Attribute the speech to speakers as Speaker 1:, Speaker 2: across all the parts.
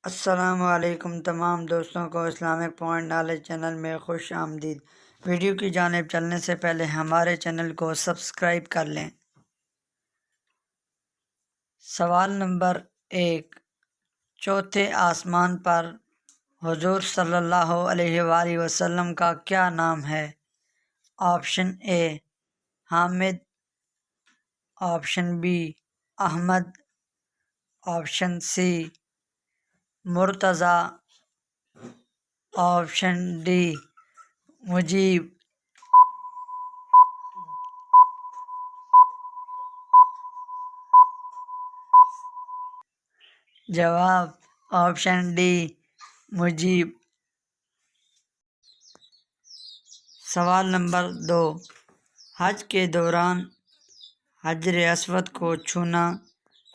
Speaker 1: السلام علیکم تمام دوستوں کو اسلامک پوائنٹ نالج چینل میں خوش آمدید۔ ویڈیو کی جانب چلنے سے پہلے ہمارے چینل کو سبسکرائب کر لیں۔ سوال نمبر 1، چوتھے آسمان پر حضور صلی اللہ علیہ وآلہ وسلم کا کیا نام ہے؟ Option A Hamid, option B Ahmed, option C Murtaza, option D Mujeeb. جواب آپشن ڈی مجیب۔ سوال نمبر 2، حج کے دوران حجر اسود کو چھونا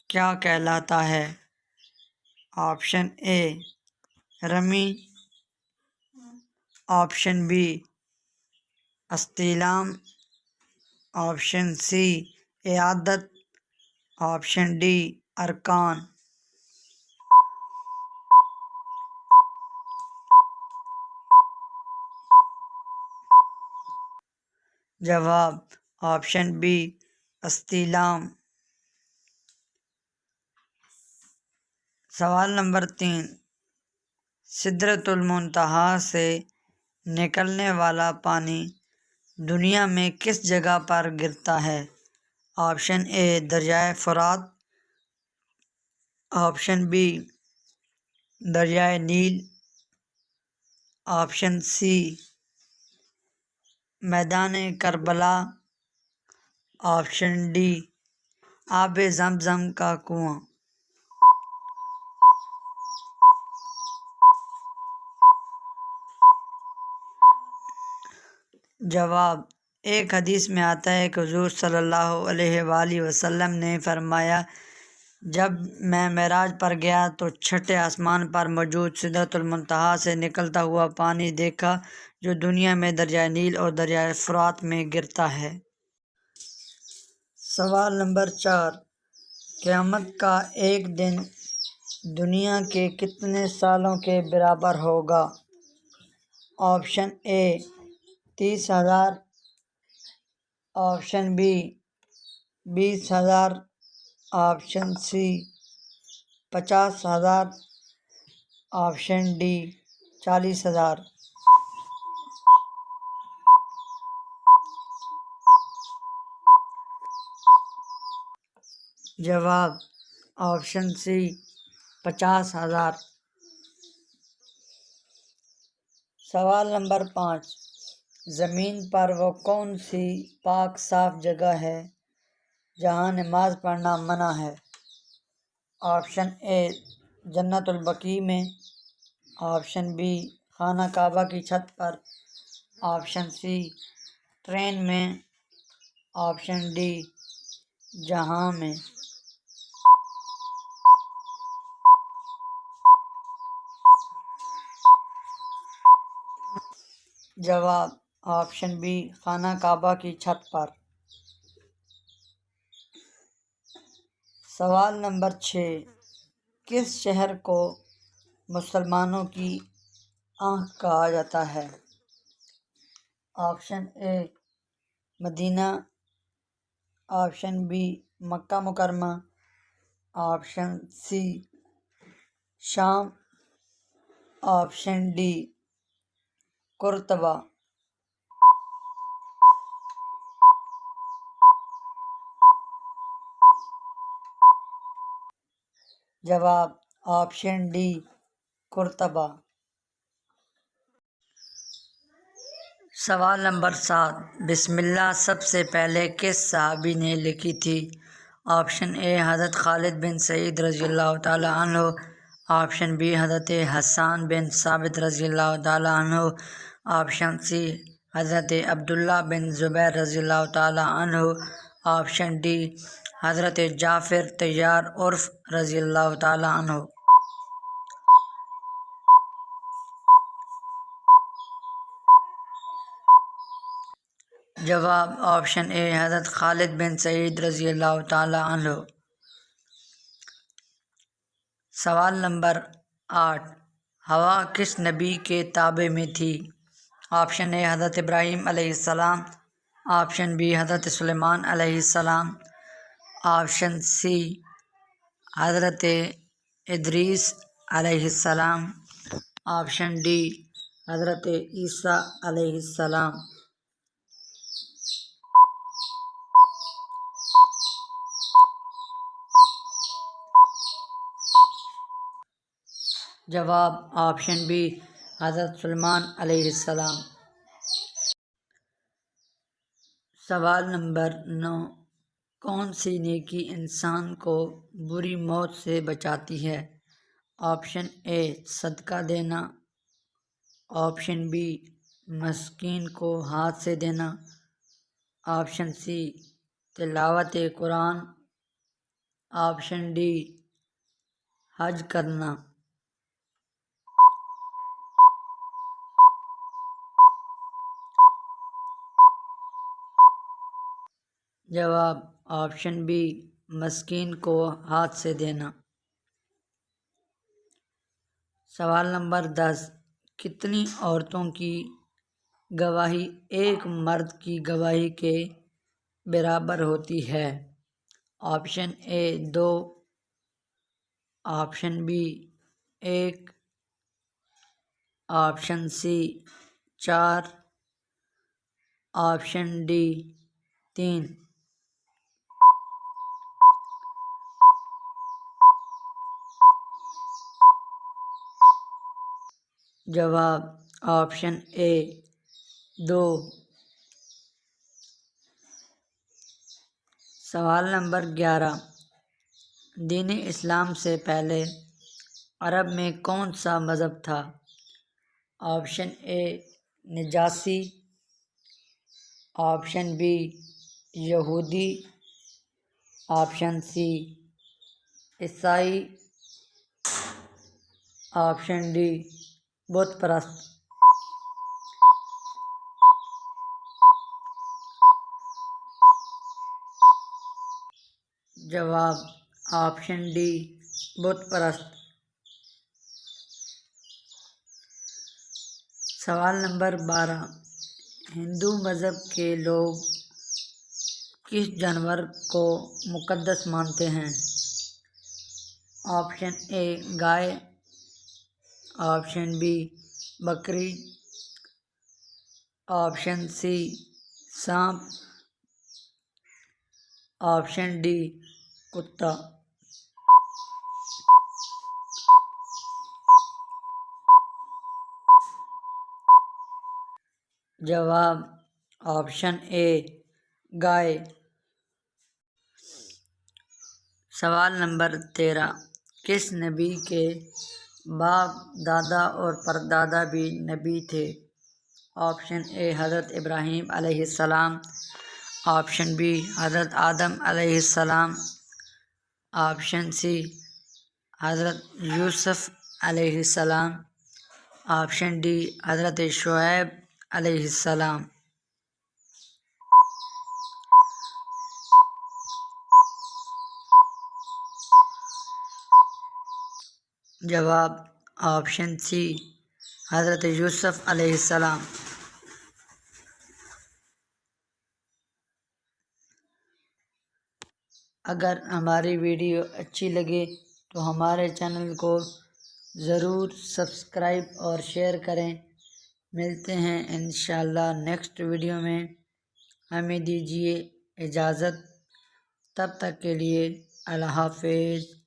Speaker 1: کیا کہلاتا ہے؟ آپشن اے رمی، آپشن بی استلام، آپشن سی اعادت، آپشن ڈی ارکان۔ جواب آپشن بی استلام۔ سوال نمبر 3، سدرۃ المنتہا سے نکلنے والا پانی دنیا میں کس جگہ پر گرتا ہے؟ آپشن اے دریائے فرات، آپشن بی دریائے نیل، آپشن سی میدان کربلا، آپشن ڈی آب زمزم کا کنواں۔ جواب، ایک حدیث میں آتا ہے کہ حضور صلی اللہ علیہ وآلہ وسلم نے فرمایا، جب میں معراج پر گیا تو چھٹے آسمان پر موجود سدرۃ المنتہا سے نکلتا ہوا پانی دیکھا جو دنیا میں دریائے نیل اور دریائے فرات میں گرتا ہے۔ سوال نمبر 4، قیامت کا ایک دن دنیا کے کتنے سالوں کے برابر ہوگا؟ Option A 30,000، option B 20,000، option C 50,000، option D 40,000۔ جواب آپشن سی 50,000۔ سوال نمبر 5، زمین پر وہ کون سی پاک صاف جگہ ہے جہاں نماز پڑھنا منع ہے؟ آپشن اے جنت البقیع میں، آپشن بی خانہ کعبہ کی چھت پر، آپشن سی ٹرین میں، آپشن ڈی جہاں میں۔ جواب آپشن بی خانہ کعبہ کی چھت پر۔ سوال نمبر 6، کس شہر کو مسلمانوں کی آنکھ کہا جاتا ہے؟ آپشن اے مدینہ، آپشن بی مکہ مکرمہ، آپشن سی شام، آپشن ڈی قرطبہ۔ جواب آپشن ڈی قرطبہ۔ سوال نمبر 7، بسم اللہ سب سے پہلے کس صحابی نے لکھی تھی؟ آپشن اے حضرت خالد بن سعید رضی اللہ تعالی عنہ، آپشن بی حضرت حسان بن ثابت رضی اللہ تعالی عنہ، آپشن سی حضرت عبداللہ بن زبیر رضی اللہ تعالی عنہ، آپشن ڈی حضرت جعفر طیار عرف رضی اللہ تعالی عنہ۔ جواب آپشن اے حضرت خالد بن سعید رضی اللہ تعالی عنہ۔ سوال نمبر 8. ہوا کس نبی کے تابع میں تھی؟ آپشن اے حضرت ابراہیم علیہ السلام، آپشن بی حضرت سلیمان علیہ السلام، آپشن سی حضرت ادریس علیہ السلام، آپشن ڈی حضرت عیسیٰ علیہ السلام۔ جواب آپشن بی حضرت سلیمان علیہ السلام۔ سوال نمبر 9، کون سی نیکی انسان کو بری موت سے بچاتی ہے؟ آپشن اے صدقہ دینا، آپشن بی مسکین کو ہاتھ سے دینا، آپشن سی تلاوت قرآن، آپشن ڈی حج کرنا۔ جواب آپشن بی مسکین کو ہاتھ سے دینا۔ سوال نمبر 10، کتنی عورتوں کی گواہی ایک مرد کی گواہی کے برابر ہوتی ہے؟ Option A 2، option B 1، option C 4، option D 3۔ جواب آپشن اے 2۔ سوال نمبر 11، دین اسلام سے پہلے عرب میں کون سا مذہب تھا؟ آپشن اے نجاشی، آپشن بی یہودی، آپشن سی عیسائی، آپشن ڈی بت پرست۔ جواب آپشن ڈی بت پرست۔ سوال نمبر 12، ہندو مذہب کے لوگ کس جانور کو مقدس مانتے ہیں؟ آپشن اے گائے، آپشن بی بکری، آپشن سی سانپ، آپشن ڈی کتا۔ جواب آپشن اے گائے۔ سوال نمبر 13، کس نبی کے باپ دادا اور پردادا بھی نبی تھے؟ آپشن اے حضرت ابراہیم علیہ السلام، آپشن بی حضرت آدم علیہ السلام، آپشن سی حضرت یوسف علیہ السلام، آپشن ڈی حضرت شعیب علیہ السلام۔ جواب آپشن سی حضرت یوسف علیہ السلام۔ اگر ہماری ویڈیو اچھی لگے تو ہمارے چینل کو ضرور سبسکرائب اور شیئر کریں۔ ملتے ہیں انشاءاللہ نیکسٹ ویڈیو میں۔ ہمیں دیجیے اجازت، تب تک کے لیے اللہ حافظ۔